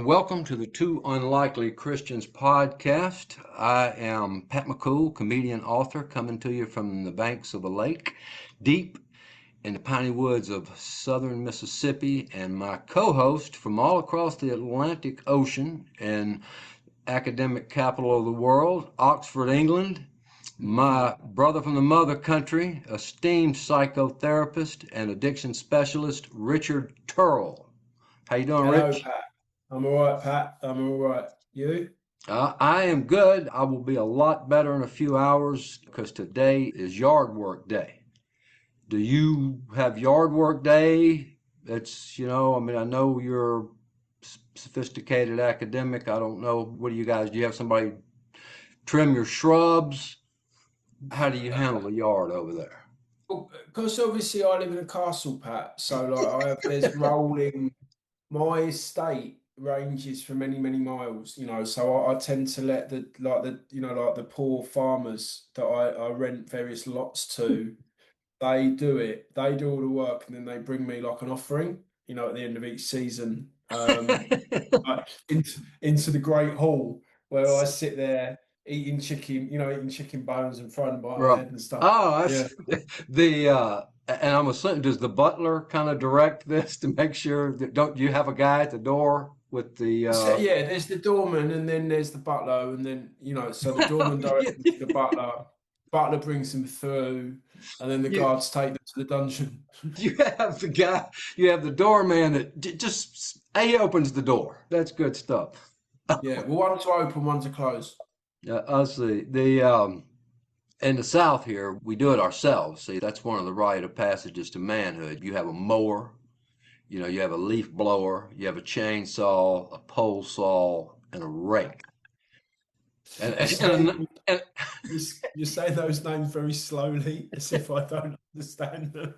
welcome to the Two Unlikely Christians podcast. I am Pat McCool, comedian author, coming to you from the banks of a lake deep in the piney woods of southern Mississippi, and my co-host from all across the Atlantic Ocean and academic capital of the world, Oxford, England, my brother from the mother country, esteemed psychotherapist and addiction specialist, Richard Turrell. How you doing, Hello, Rich? Pat. I'm all right, Pat. I'm all right. You? I am good. I will be a lot better in a few hours because today is yard work day. Do you have yard work day? I know you're a sophisticated academic. I don't know. What do you guys, do you have somebody trim your shrubs? How do you handle the yard over there? Well, because obviously I live in a castle, Pat. So like there's rolling. My estate ranges for many, many miles. So I tend to let the poor farmers that I rent various lots to. They do it. They do all the work, and then they bring me like an offering. At the end of each season. Like, into the Great Hall where I sit there eating chicken bones and throwing them by my Right. head and stuff. Oh, Yeah. and I'm assuming, does the butler kind of direct this to make sure that, don't you have a guy at the door with the, So, yeah, there's the doorman and then there's the butler, and then so the doorman directs them to the butler. Butler brings them through, and then the you, guards take them to the dungeon. you have the doorman that he opens the door. That's good stuff. Yeah, well, one's to open, one's to close. I see. In the South here, we do it ourselves. See, that's one of the rite of passages to manhood. You have a mower, you have a leaf blower, you have a chainsaw, a pole saw, and a rake. And, You say and you say those names very slowly, as if I don't understand them.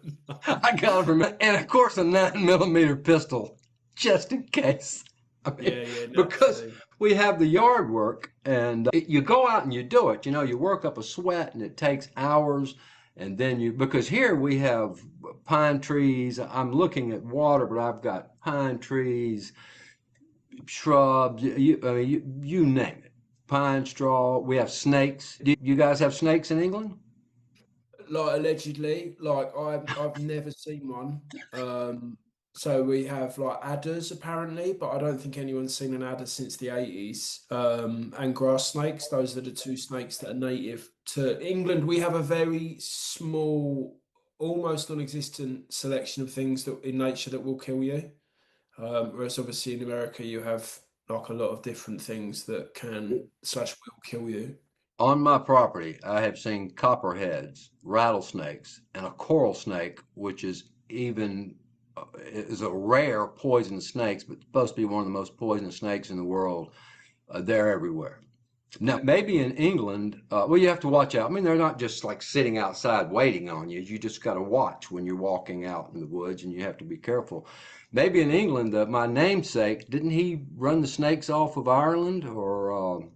I got it from, and of course a 9 millimeter pistol, just in case. I mean, Yeah, yeah, because naturally. we have the yard work, and you go out and you do it. You work up a sweat, and it takes hours. And then because here we have pine trees. I'm looking at water, but I've got pine trees, shrubs. I mean, you name it. Pine straw. We have snakes. Do you guys have snakes in England? Like allegedly, like I've never seen one. So we have like adders apparently, but I don't think anyone's seen an adder since the 80s. And grass snakes, those are the two snakes that are native to England. We have a very small, almost non-existent selection of things that in nature that will kill you. Whereas obviously in America you have like a lot of different things that can slash will kill you. On my property, I have seen copperheads, rattlesnakes, and a coral snake, which is a rare poisonous snake, but supposed to be one of the most poisonous snakes in the world. They're everywhere. Now, maybe in England, well, you have to watch out. I mean, they're not just like sitting outside waiting on you. You just got to watch when you're walking out in the woods, and you have to be careful. Maybe in England, my namesake, didn't he run the snakes off of Ireland or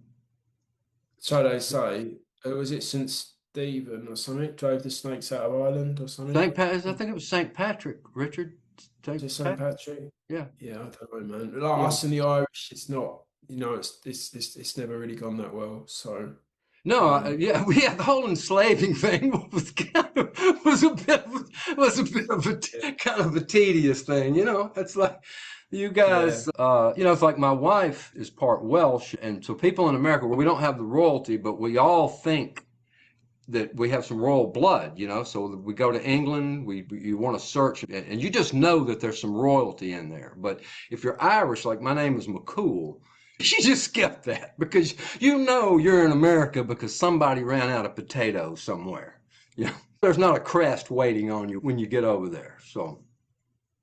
So they say, was it St. Stephen or something? Drove the snakes out of Ireland or something? St. Pat? I think it was St. Patrick, Richard. Is it St. St. Pat? Patrick? Yeah, Yeah, I don't know, man. Like yeah. us and the Irish, it's not, it's never really gone that well. So, No, um, yeah, we had the whole enslaving thing was a bit of a yeah, kind of a tedious thing. It's like you yeah, guys, it's like my wife is part Welsh, and so people in America, where we don't have the royalty, but we all think that we have some royal blood. So we go to England, you want to search, and you just know that there's some royalty in there. But if you're Irish, like my name is McCool, you just skip that because you're in America because somebody ran out of potatoes somewhere. There's not a crest waiting on you when you get over there.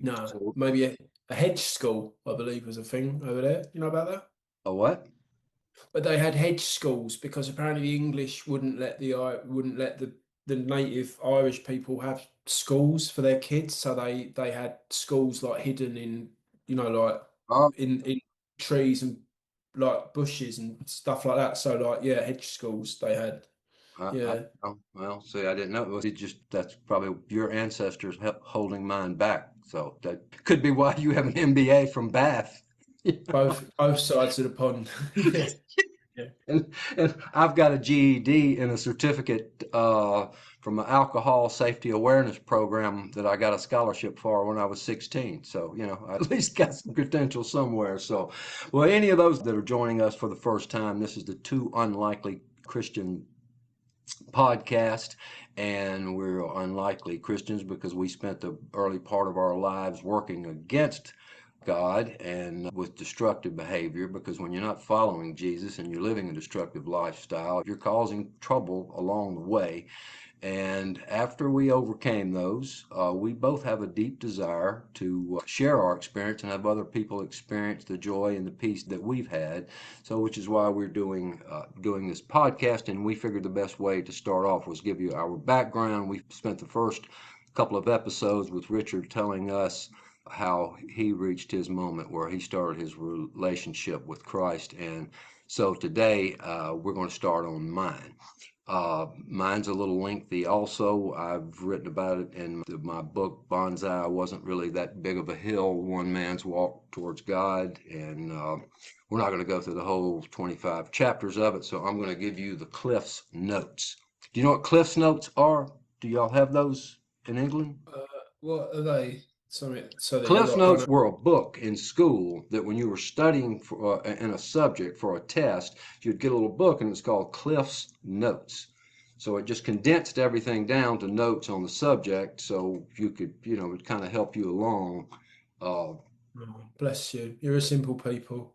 no, So maybe a hedge school, I believe, was a thing over there. You know about that? a what? But they had hedge schools because apparently the English wouldn't let the native Irish people have schools for their kids, so they had schools like hidden in like Oh, in trees and like bushes and stuff like that. So like yeah, hedge schools they had. I Yeah. oh, well, see, I didn't know. It just that's probably your ancestors holding mine back. So that could be why you have an MBA from Bath. both sides of the pond. Yeah, yeah. And I've got a GED and a certificate from an alcohol safety awareness program that I got a scholarship for when I was 16. So, I at least got some credentials somewhere. So, well, any of those that are joining us for the first time, this is the Two Unlikely Christian podcast, and we're unlikely Christians because we spent the early part of our lives working against God and with destructive behavior, because when you're not following Jesus and you're living a destructive lifestyle, you're causing trouble along the way. And after we overcame those, we both have a deep desire to share our experience and have other people experience the joy and the peace that we've had. So, which is why we're doing this podcast. And we figured the best way to start off was give you our background. We spent the first couple of episodes with Richard telling us how he reached his moment where he started his relationship with Christ. And so today we're going to start on mine. Mine's a little lengthy also. I've written about it in my book, Bonsai Wasn't Really That Big of a Hill, One Man's Walk Towards God. And we're not going to go through the whole 25 chapters of it, so I'm going to give you the Cliff's Notes. Do you know what Cliff's Notes are? Do y'all have those in England? Uh, what are they? Sorry, so that you're Cliff's like kind Notes of. were a book in school that when you were studying for, in a subject for a test, you'd get a little book and it's called Cliff's Notes. So it just condensed everything down to notes on the subject so you could, it kind of help you along. Uh, Oh, bless you. You're a simple people.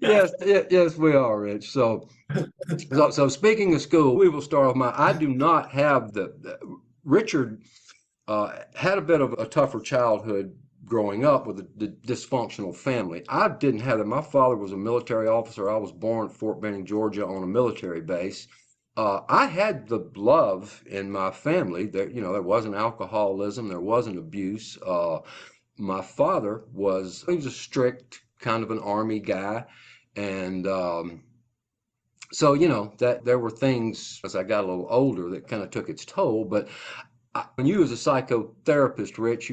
yes, yes, we are, Rich. So speaking of school, we will start off I do not have Richard had a bit of a tougher childhood growing up with a dysfunctional family. I didn't have that. My father was a military officer. I was born at Fort Benning, Georgia, on a military base. I had the love in my family. There wasn't alcoholism, there wasn't abuse. My father he was a strict kind of an army guy, and so that there were things as I got a little older that kind of took its toll. But when you as a psychotherapist, Rich,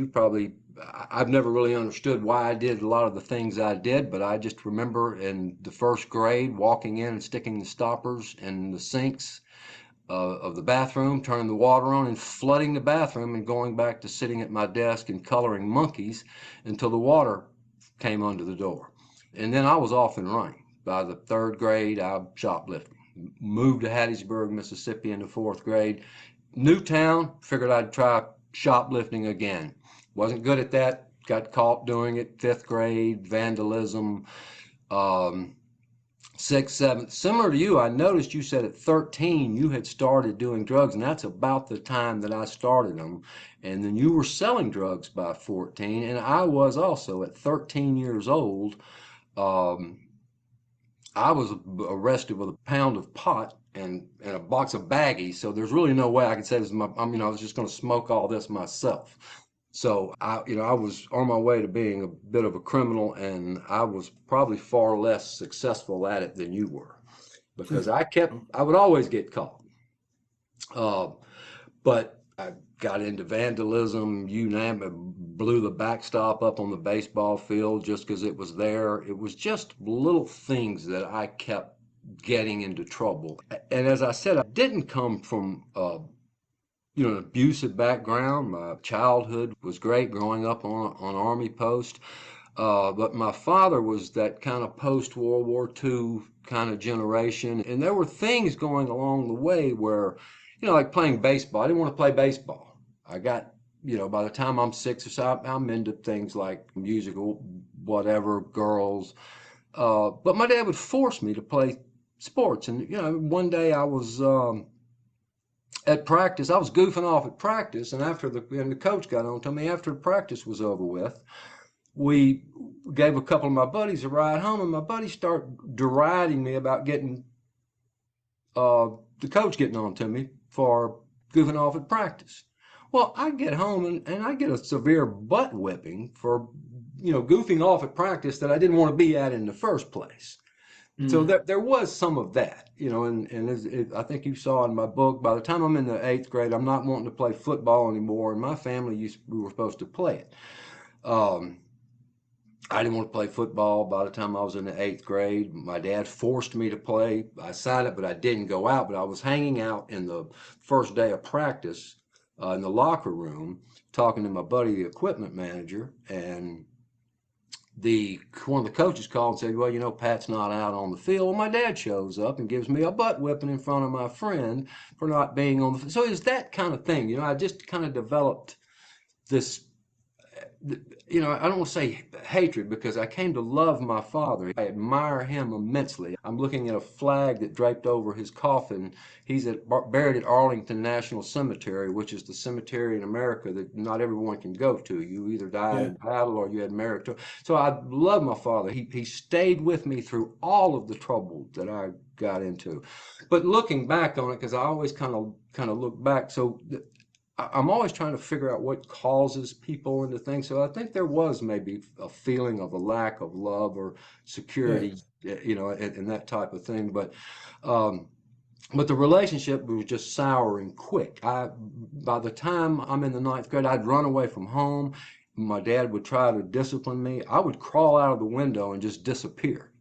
I've never really understood why I did a lot of the things I did, but I just remember in the first grade walking in and sticking the stoppers in the sinks of the bathroom, turning the water on and flooding the bathroom and going back to sitting at my desk and coloring monkeys until the water came under the door. And then I was off and running. By the third grade, I shoplifted. Moved to Hattiesburg, Mississippi in the fourth grade. New town, figured I'd try shoplifting again. Wasn't good at that. Got caught doing it. Fifth grade, vandalism. Um, Sixth, seventh. Similar to you, I noticed you said at 13 you had started doing drugs, and that's about the time that I started them. And then you were selling drugs by 14, and I was also at 13 years old. Um, I was arrested with a pound of pot and a box of baggies, so there's really no way I could say this is I was just going to smoke all this myself. So I was on my way to being a bit of a criminal, and I was probably far less successful at it than you were because I would always get caught. Uh, but I got into vandalism, you name it, blew the backstop up on the baseball field just because it was there. It was just little things that I kept getting into trouble. And as I said, I didn't come from an abusive background. My childhood was great growing up on Army post. But my father was that kind of post World War II kind of generation. And there were things going along the way where, like playing baseball. I didn't want to play baseball. I got, by the time I'm 6 or so, I'm into things like musical, whatever, girls. But my dad would force me to play sports. And, one day I was at practice. I was goofing off at practice. And and the coach got on to me after practice was over with, we gave a couple of my buddies a ride home, and my buddies start deriding me about the coach getting on to me for goofing off at practice. Well, I get home and I get a severe butt whipping for goofing off at practice that I didn't want to be at in the first place. So Mm. there was some of that, and I think you saw in my book, by the time I'm in the eighth grade, I'm not wanting to play football anymore. And my family we were supposed to play it. Um, I didn't want to play football by the time I was in the eighth grade. My dad forced me to play. I signed up, but I didn't go out. But I was hanging out in the first day of practice in the locker room, talking to my buddy, the equipment manager, and one of the coaches called and said, "Well, Pat's not out on the field." Well, my dad shows up and gives me a butt whipping in front of my friend for not being on the field. So it's that kind of thing. I just kind of developed this, I don't want to say hatred because I came to love my father. I admire him immensely. I'm looking at a flag that draped over his coffin. He's buried at Arlington National Cemetery, which is the cemetery in America that not everyone can go to. You either died Yeah. in battle or you had merit. So I love my father. He stayed with me through all of the trouble that I got into. But looking back on it, because I always kind of look back. So I'm always trying to figure out what causes people into things. So I think there was maybe a feeling of a lack of love or Yeah. security, and that type of thing. Um, but the relationship was just souring quick. By the time I'm in the ninth grade, I'd run away from home. My dad would try to discipline me. I would crawl out of the window and just disappear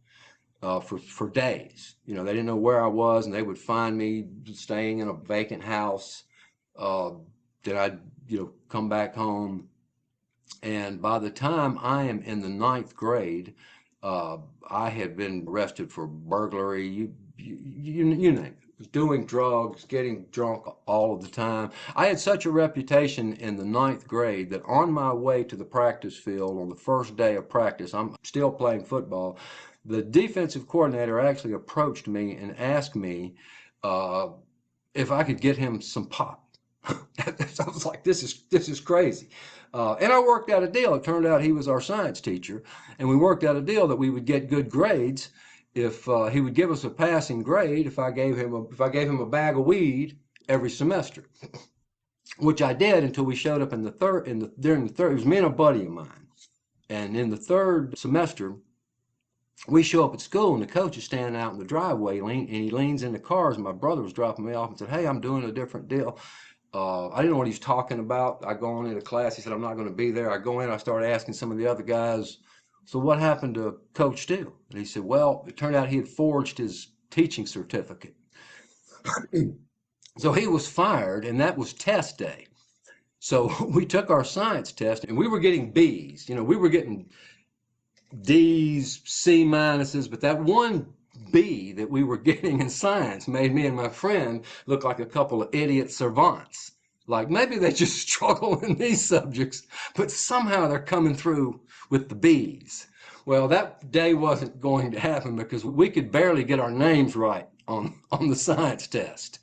for days. They didn't know where I was, and they would find me staying in a vacant house. Uh, then I'd come back home, and by the time I am in the ninth grade, uh, I had been arrested for burglary. You name it. Doing drugs, getting drunk all of the time. I had such a reputation in the ninth grade that on my way to the practice field on the first day of practice, I'm still playing football. The defensive coordinator actually approached me and asked me uh, if I could get him some pot. I was like, this is crazy. And I worked out a deal. It turned out he was our science teacher, and we worked out a deal that we would get good grades if he would give us a passing grade if I gave him a bag of weed every semester, which I did until we showed up in the third during the third. It was me and a buddy of mine, and in the third semester we show up at school and the coach is standing out in the driveway and he leans in the cars and my brother was dropping me off and said, "Hey, I'm doing a different deal." I didn't know what he's talking about. I go on into class. He said, "I'm not going to be there." I go in. I started asking some of the other guys, "So what happened to Coach Steele?" And he said, "Well, it turned out he had forged his teaching certificate." So he was fired, and that was test day. So we took our science test, and we were getting B's. We were getting D's, C minuses, but that one B that we were getting in science made me and my friend look like a couple of idiot savants. Like maybe they just struggle in these subjects, but somehow they're coming through with the B's. Well, that day wasn't going to happen because we could barely get our names right on the science test.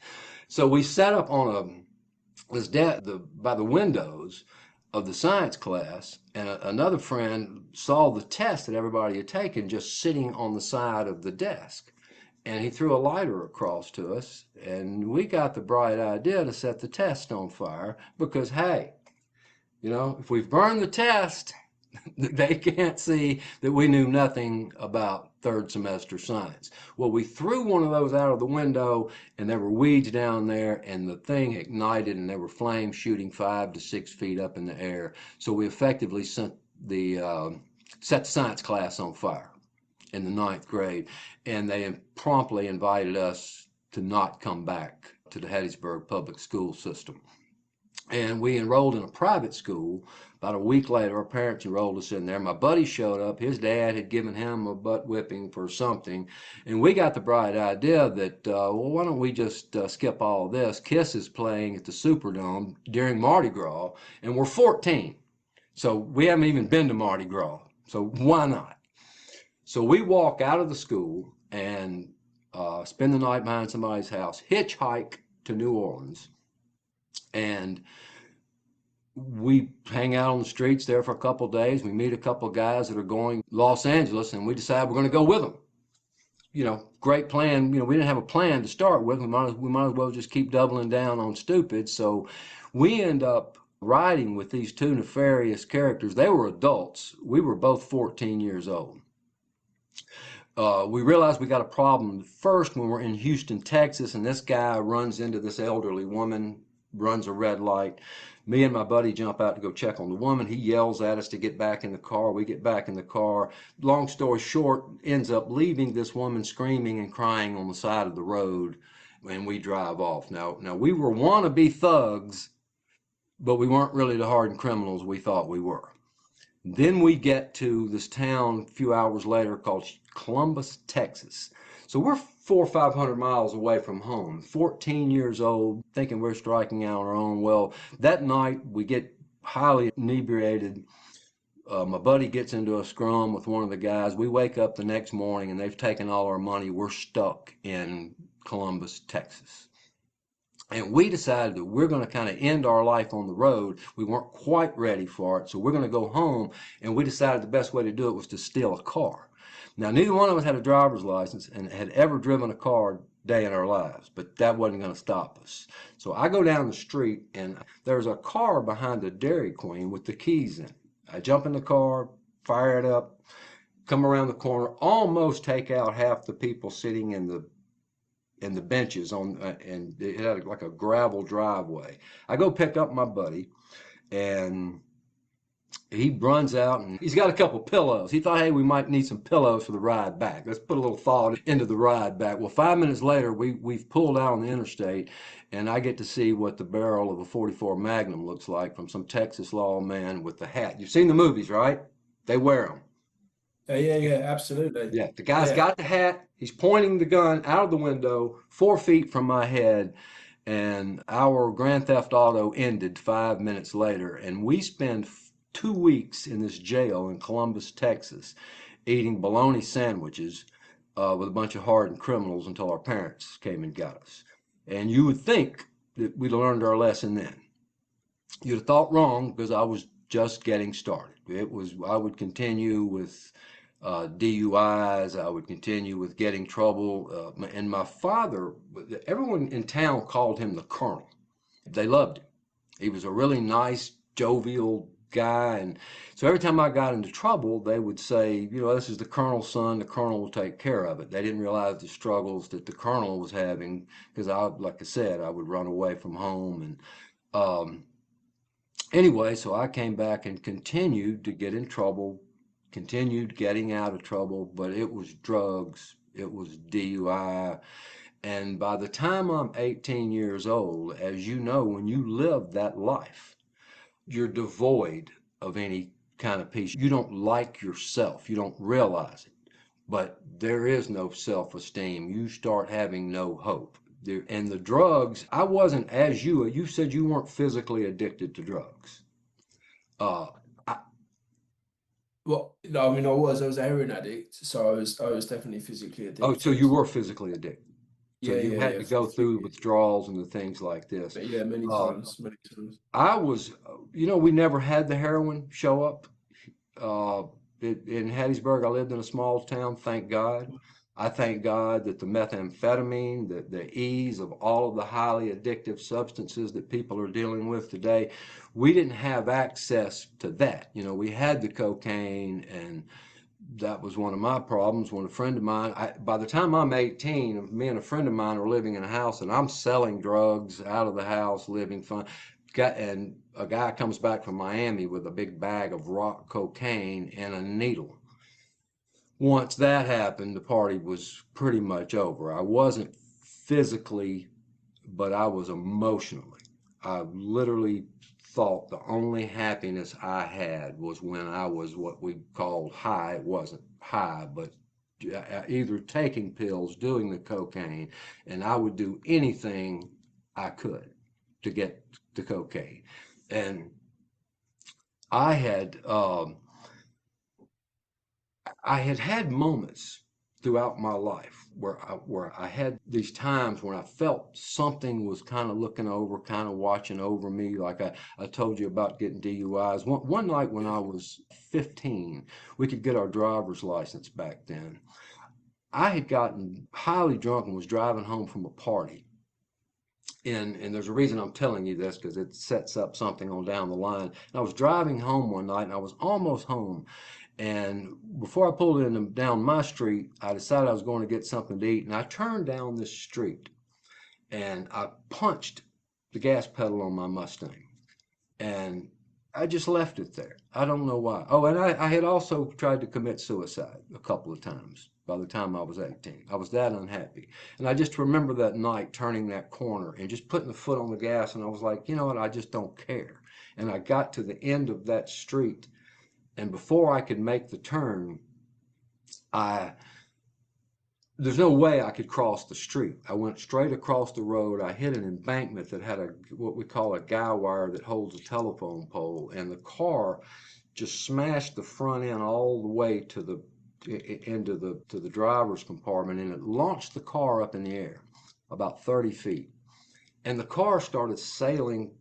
So we sat up on by the windows of the science class, and another friend saw the test that everybody had taken just sitting on the side of the desk. And he threw a lighter across to us, and we got the bright idea to set the test on fire because, hey, if we've burned the test, they can't see that we knew nothing about third semester science. Well, we threw one of those out of the window and there were weeds down there and the thing ignited and there were flames shooting 5 to 6 feet up in the air. So we effectively set the science class on fire in the ninth grade, and they promptly invited us to not come back to the Hattiesburg public school system. And we enrolled in a private school. About a week later, our parents enrolled us in there. My buddy showed up. His dad had given him a butt whipping for something. And we got the bright idea that, well, why don't we just skip all of this? Kiss is playing at the Superdome during Mardi Gras, and we're 14. So we haven't even been to Mardi Gras. So why not? So we walk out of the school and spend the night behind somebody's house, hitchhike to New Orleans, and we hang out on the streets there for a couple of days. We meet a couple of guys that are going to Los Angeles, and we decide we're going to go with them. Great plan. We didn't have a plan to start with. We might as well just keep doubling down on stupid. So we end up riding with these two nefarious characters. They were adults. We were both 14 years old. We realized we got a problem first when we're in Houston, Texas, and this guy runs into this elderly woman, runs a red light. Me and my buddy jump out to go check on the woman. He yells at us to get back in the car. We get back in the car. Long story short, ends up leaving this woman screaming and crying on the side of the road, and we drive off. Now we were wannabe thugs, but we weren't really the hardened criminals we thought we were. Then we get to this town a few hours later called Columbus, Texas. So we're 400 or 500 miles away from home, 14 years old, thinking we're striking out on our own. Well, that night we get highly inebriated. My buddy gets into a scrum with one of the guys. We wake up the next morning and they've taken all our money. We're stuck in Columbus, Texas. And we decided that we're going to kind of end our life on the road. We weren't quite ready for it, so we're going to go home. And we decided the best way to do it was to steal a car. Now, neither one of us had a driver's license and had ever driven a car day in our lives, but that wasn't going to stop us. So I go down the street, and there's a car behind the Dairy Queen with the keys in it. I jump in the car, fire it up, come around the corner, almost take out half the people sitting in the benches on, and it had like a gravel driveway. I go pick up my buddy, and he runs out and he's got a couple pillows. He thought, hey, we might need some pillows for the ride back. Let's put a little thought into the ride back. Well, 5 minutes later, we've pulled out on the interstate, and I get to see what the barrel of a 44 Magnum looks like from some Texas lawman with the hat. You've seen the movies, right? They wear them. Yeah, yeah, absolutely. Yeah, the guy's Yeah. got the hat. He's pointing the gun out of the window 4 feet from my head. And our Grand Theft Auto ended 5 minutes later. And we spent 2 weeks in this jail in Columbus, Texas, eating bologna sandwiches with a bunch of hardened criminals until our parents came and got us. And you would think that we'd learned our lesson then. You'd have thought wrong because I was just getting started. I would continue with DUIs. I would continue with getting trouble. And my father, everyone in town called him the Colonel. They loved him. He was a really nice, jovial guy. And so every time I got into trouble, they would say, this is the Colonel's son. The Colonel will take care of it. They didn't realize the struggles that the Colonel was having because like I said, I would run away from home. And anyway, so I came back and continued to get in trouble, continued getting out of trouble, but it was drugs, it was DUI. And by the time I'm 18 years old, as you know, when you live that life, you're devoid of any kind of peace. You don't like yourself, you don't realize it, but there is no self-esteem. You start having no hope. And the drugs, I wasn't, as you said you weren't physically addicted to drugs. Uh, I, Well, no, I mean, I was a heroin addict, so I was definitely physically oh, so addicted. you were physically addicted. So Yeah, you yeah, had yeah, to for a go few through years. withdrawals and the things like this. But yeah, many Uh, times, many times. I was, we never had the heroin show up. Uh, in Hattiesburg, I lived in a small town, thank God. I thank God that the methamphetamine, the ease of all of the highly addictive substances that people are dealing with today, we didn't have access to that. We had the cocaine, and that was one of my problems when a friend of mine, by the time I'm 18, me and a friend of mine are living in a house and I'm selling drugs out of the house, living fun. And a guy comes back from Miami with a big bag of rock cocaine and a needle. Once that happened, the party was pretty much over. I wasn't physically, but I was emotionally. I literally thought the only happiness I had was when I was what we called high. It wasn't high, but either taking pills, doing the cocaine, and I would do anything I could to get the cocaine. And I had had moments throughout my life where I had these times when I felt something was kind of looking over, kind of watching over me. Like I told you about getting DUIs. One night when I was 15, we could get our driver's license back then. I had gotten highly drunk and was driving home from a party. And there's a reason I'm telling you this because it sets up something on down the line. And I was driving home one night and I was almost home And before I pulled in down my street, I decided I was going to get something to eat. And I turned down this street and I punched the gas pedal on my Mustang. And I just left it there. I don't know why. Oh, and I had also tried to commit suicide a couple of times by the time I was 18. I was that unhappy. And I just remember that night turning that corner and just putting the foot on the gas. And I was like, you know what? I just don't care. And I got to the end of that street. And before I could make the turn, I there's no way I could cross the street. I went straight across the road. I hit an embankment that had a what we call a guy wire that holds a telephone pole, and the car just smashed the front end all the way to the into the to the driver's compartment, and it launched the car up in the air about 30 feet, and the car started sailing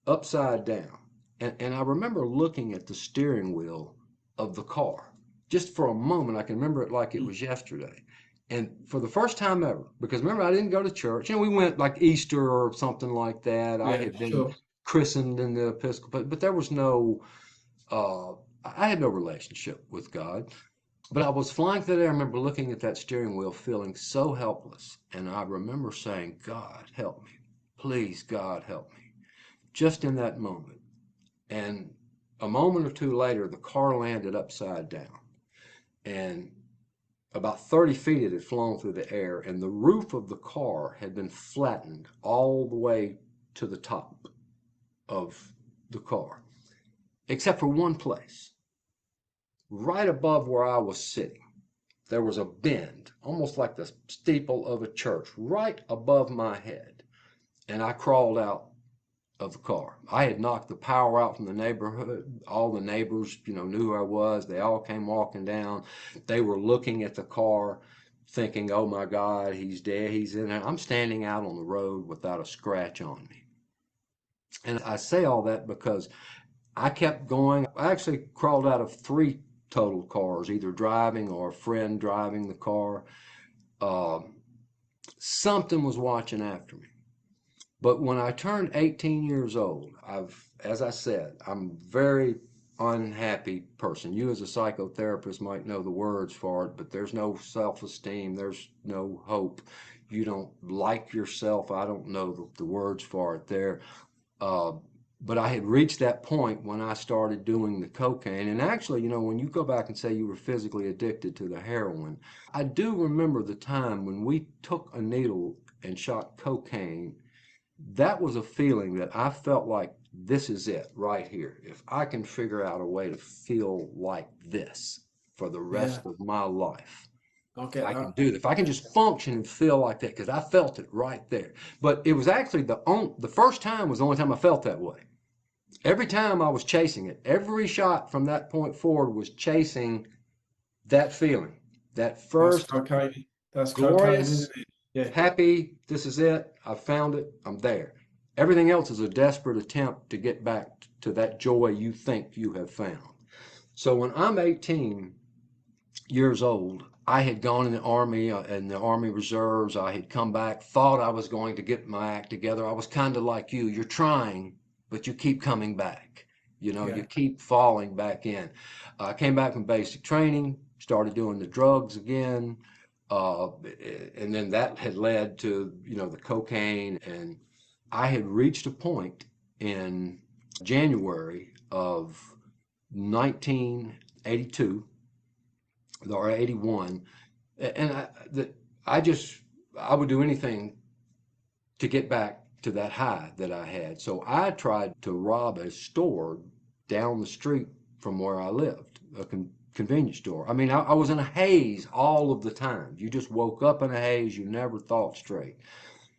upside down. And I remember looking at the steering wheel of the car. Just for a moment, I can remember it like it was yesterday. And for the first time ever, because remember, I didn't go to church. You know, we went like Easter or something like that. I Yeah, had been sure. christened in the Episcopal, but there was no, uh, I had no relationship with God. But I was flying through there. I remember looking at that steering wheel, feeling so helpless. And I remember saying, God, help me. Please, God, help me. Just in that moment. And a moment or two later, the car landed upside down. And about 30 feet it had flown through the air, and the roof of the car had been flattened all the way to the top of the car, except for one place. Right above where I was sitting, there was a bend, almost like the steeple of a church, right above my head. And I crawled out of the car. I had knocked the power out from the neighborhood. All the neighbors, knew who I was. They all came walking down. They were looking at the car, thinking, "Oh my God, he's dead. He's in there." I'm standing out on the road without a scratch on me. And I say all that because I kept going. I actually crawled out of three total cars, either driving or a friend driving the car. Um, Something was watching after me. But when I turned 18 years old, as I said, I'm a very unhappy person. You as a psychotherapist might know the words for it, but there's no self-esteem. There's no hope. You don't like yourself. I don't know the words for it there. Uh, but I had reached that point when I started doing the cocaine. And actually, when you go back and say you were physically addicted to the heroin, I do remember the time when we took a needle and shot cocaine. That was a feeling that I felt like this is it right here. If I can figure out a way to feel like this for the Yeah, rest of my life, I if get I can that. do that, if I can just function and feel like that, because I felt it right there. But it was actually the first time was the only time I felt that way. Every time I was chasing it, every shot from that point forward was chasing that feeling, that That's first cocaine. That's cocaine, glorious, isn't it? Yeah. happy, this is it, I found it, I'm there. Everything else is a desperate attempt to get back to that joy you think you have found. So when I'm 18 years old, I had gone in the Army, in the Army Reserves. I had come back, thought I was going to get my act together. I was kind of like you. You're trying, but you keep coming back. You Yeah. keep falling back in. I came back from basic training, started doing the drugs again. Uh, and then that had led to, the cocaine. And I had reached a point in January of 1982 or 81, and I just I would do anything to get back to that high that I had. So I tried to rob a store down the street from where I lived, a convenience store. I mean, I was in a haze all of the time. You just woke up in a haze. You never thought straight.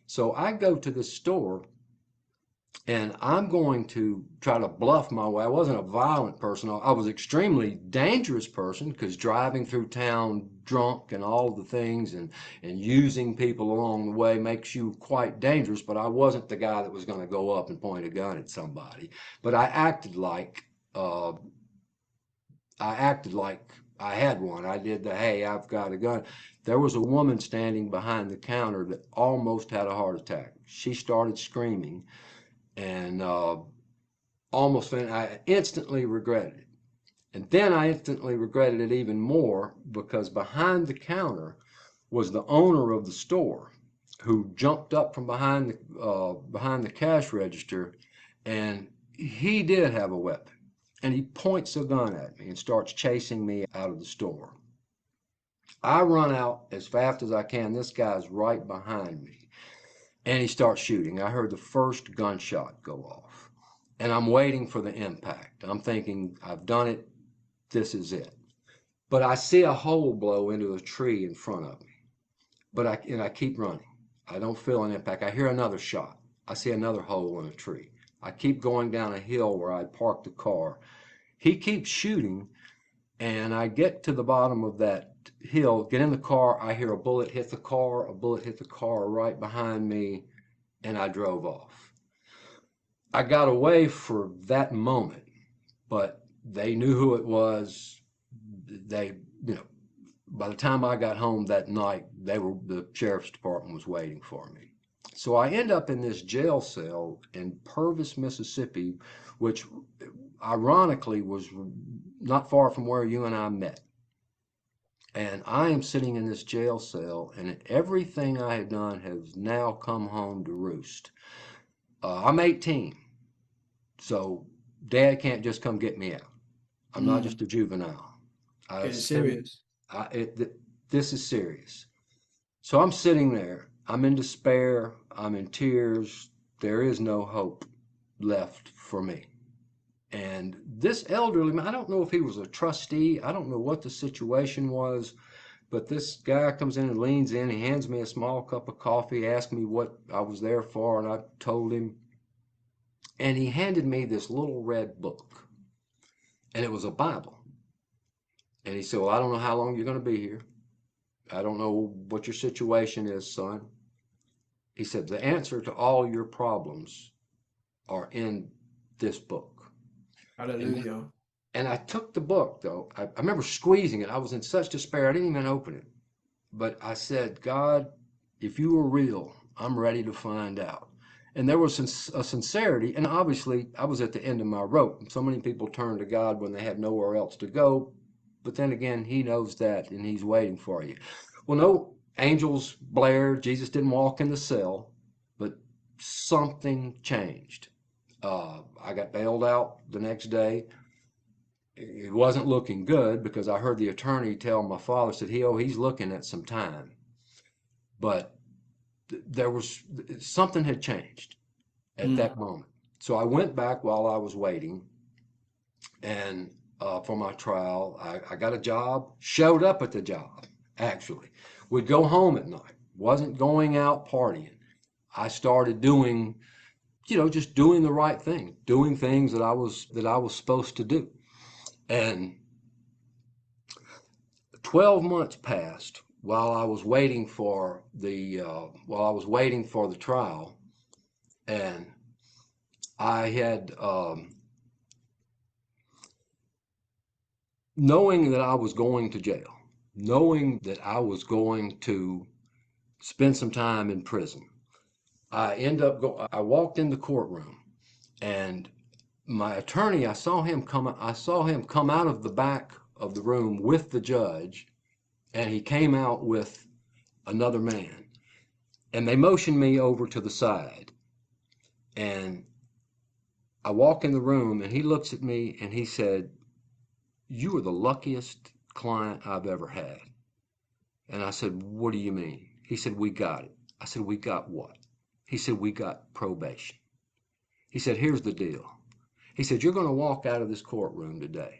So I go to the store and I'm going to try to bluff my way. I wasn't a violent person. I was an extremely dangerous person because driving through town drunk and all of the things and using people along the way makes you quite dangerous. But I wasn't the guy that was going to go up and point a gun at somebody. But uh, I acted like I had one. I did the hey, I've got a gun. There was a woman standing behind the counter that almost had a heart attack. She started screaming and almost, I instantly regretted it. And then I instantly regretted it even more because behind the counter was the owner of the store who jumped up from behind the cash register, and he did have a weapon. And he points a gun at me and starts chasing me out of the store. I run out as fast as I can. This guy's right behind me. And he starts shooting. I heard the first gunshot go off. And I'm waiting for the impact. I'm thinking, I've done it. This is it. But I see a hole blow into a tree in front of me. I keep running. I don't feel an impact. I hear another shot. I see another hole in a tree. I keep going down a hill where I parked the car. He keeps shooting, and I get to the bottom of that hill, get in the car. I hear a bullet hit the car, a bullet hit the car right behind me, and I drove off. I got away for that moment, but they knew who it was. They, you know, by the time I got home that night, the sheriff's department was waiting for me. So I end up in this jail cell in Purvis, Mississippi, which ironically was not far from where you and I met. And I am sitting in this jail cell, and everything I had done has now come home to roost. I'm 18, so Dad can't just come get me out. I'm not just Mm. a juvenile. I Getting spend, serious. this is serious. So I'm sitting there. I'm in despair. I'm in tears. There is no hope left for me. And this elderly man, I don't know if he was a trustee. I don't know what the situation was, but this guy comes in and leans in. He hands me a small cup of coffee, asks me what I was there for, and I told him. And he handed me this little red book, and it was a Bible. And he said, "Well, I don't know how long you're going to be here. I don't know what your situation is, son." He said, "The answer to all your problems are in this book." And Hallelujah. and I took the book, though. I remember squeezing it. I was in such despair, I didn't even open it. But I said, "God, if you are real, I'm ready to find out." And there was a sincerity, and obviously I was at the end of my rope. So many people turn to God when they have nowhere else to go. But then again, He knows that, and He's waiting for you. Well, no angels blared. Jesus didn't walk in the cell, but something changed. I got bailed out the next day. It wasn't looking good because I heard the attorney tell my father, said, he's looking at some time. But there was something had changed at Mm. that moment. So I went back while I was waiting, and for my trial, I got a job, showed up at the job, actually. Would go home at night, wasn't going out partying. I started doing, just doing the right thing, doing things that I was supposed to do. And 12 months passed while I was waiting for the trial, and I had knowing that I was going to jail, knowing that I was going to spend some time in prison. I walked in the courtroom, and my attorney, I saw him come out of the back of the room with the judge, and he came out with another man. And they motioned me over to the side. And I walk in the room, and he looks at me and he said, "You are the luckiest client I've ever had." And I said, "What do you mean?" He said, "We got it." I said, "We got what?" He said, "We got probation." He said, "Here's the deal." He said, "You're going to walk out of this courtroom today.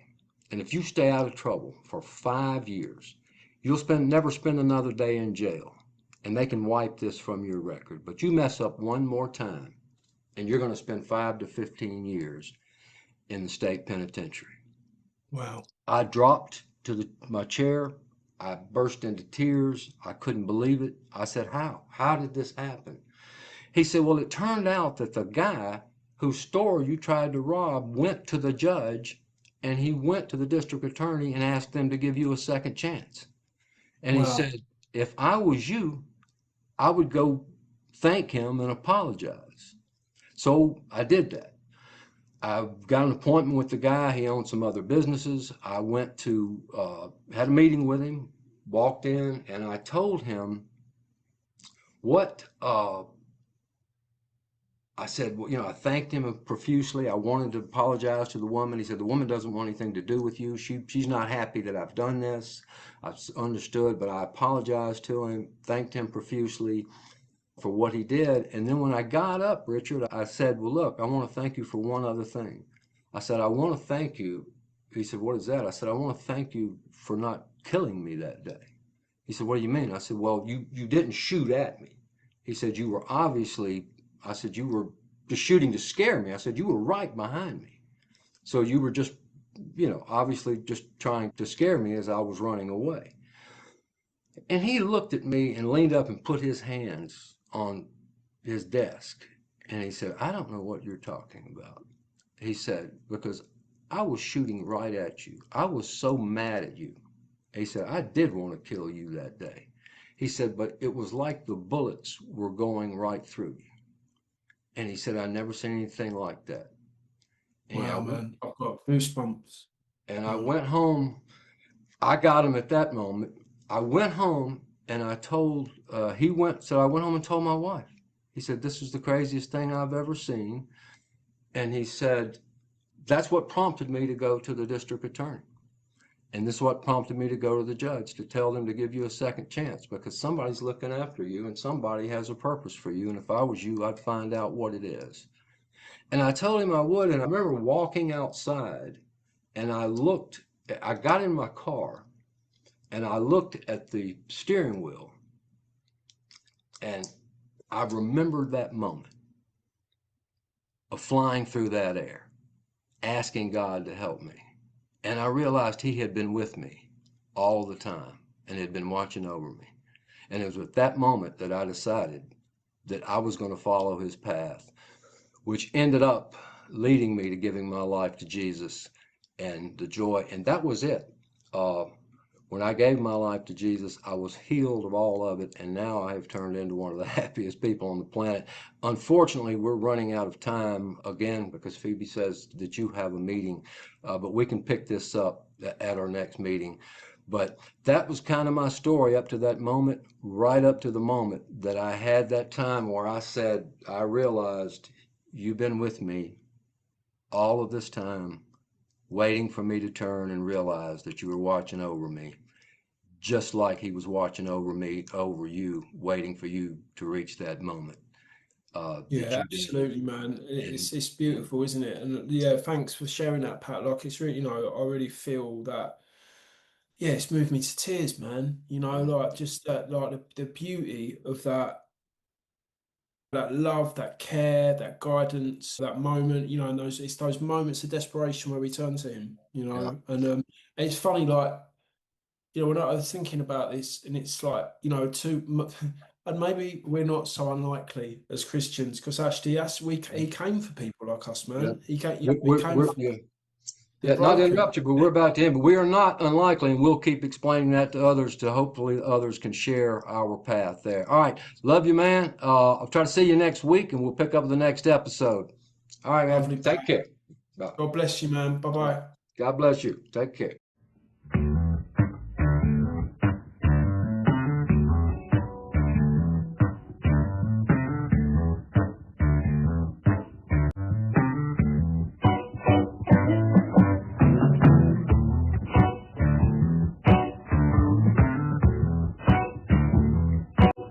And if you stay out of trouble for 5 years, you'll never spend another day in jail. And they can wipe this from your record. But you mess up one more time, and you're going to spend 5 to 15 years in the state penitentiary." Wow. I dropped to my chair. I burst into tears. I couldn't believe it. I said, "How? How did this happen?" He said, "Well, it turned out that the guy whose store you tried to rob went to the judge, and he went to the district attorney and asked them to give you a second chance." And he Wow. said, "If I was you, I would go thank him and apologize." So I did that. I got an appointment with the guy. He owned some other businesses. I went to, had a meeting with him, walked in, and I told him what, I said, well, I thanked him profusely. I wanted to apologize to the woman. He said, the woman doesn't want anything to do with you. She's not happy that I've done this. I've understood, but I apologized to him, thanked him profusely for what he did. And then when I got up, Richard, I said, well, look, I want to thank you for one other thing. I said, I want to thank you. He said, what is that? I said, I want to thank you for not killing me that day. He said, what do you mean? I said, well, you didn't shoot at me. He said, you were obviously, I said, you were just shooting to scare me. I said, you were right behind me. So you were just, obviously just trying to scare me as I was running away. And he looked at me and leaned up and put his hands on his desk. And he said, I don't know what you're talking about. He said, because I was shooting right at you. I was so mad at you. He said, I did want to kill you that day. He said, but it was like the bullets were going right through you. And he said, I never seen anything like that. Wow, man, I've got goosebumps. And I went home. I got him at that moment. I went home and I told, so I went home and told my wife. He said, this is the craziest thing I've ever seen. And he said, that's what prompted me to go to the district attorney. And this is what prompted me to go to the judge, to tell them to give you a second chance, because somebody's looking after you and somebody has a purpose for you. And if I was you, I'd find out what it is. And I told him I would. And I remember walking outside and I got in my car and I looked at the steering wheel and I remembered that moment of flying through that air, asking God to help me. And I realized he had been with me all the time and had been watching over me. And it was at that moment that I decided that I was going to follow his path, which ended up leading me to giving my life to Jesus and the joy. And that was it. When I gave my life to Jesus, I was healed of all of it, and now I have turned into one of the happiest people on the planet. Unfortunately, we're running out of time again because Phoebe says that you have a meeting, but we can pick this up at our next meeting. But that was kind of my story up to that moment, right up to the moment that I had that time where I realized you've been with me all of this time, waiting for me to turn and realize that you were watching over me, just like he was watching over me, over you, waiting for you to reach that moment that Yeah, you did. absolutely, man. And It's beautiful, isn't it? And yeah, thanks for sharing that, Pat. Like, it's really, I really feel that. Yeah, it's moved me to tears, man. Like just that, like the beauty of that love, that care, that guidance, that moment. And it's those moments of desperation where we turn to him. yeah, And it's funny, like. When I was thinking about this, and it's like, and maybe we're not so unlikely as Christians, because actually, he came for people like us, yeah. man. He came, he came We're for yeah. the Yeah, not to broken. interrupt you, but we're about to end. But we are not unlikely, and we'll keep explaining that to others to hopefully others can share our path there. All right. Love you, man. I'll try to see you next week, and we'll pick up the next episode. All right, man. Lovely. Take care. Bye. God bless you, man. Bye All right. bye. God bless you. Take care.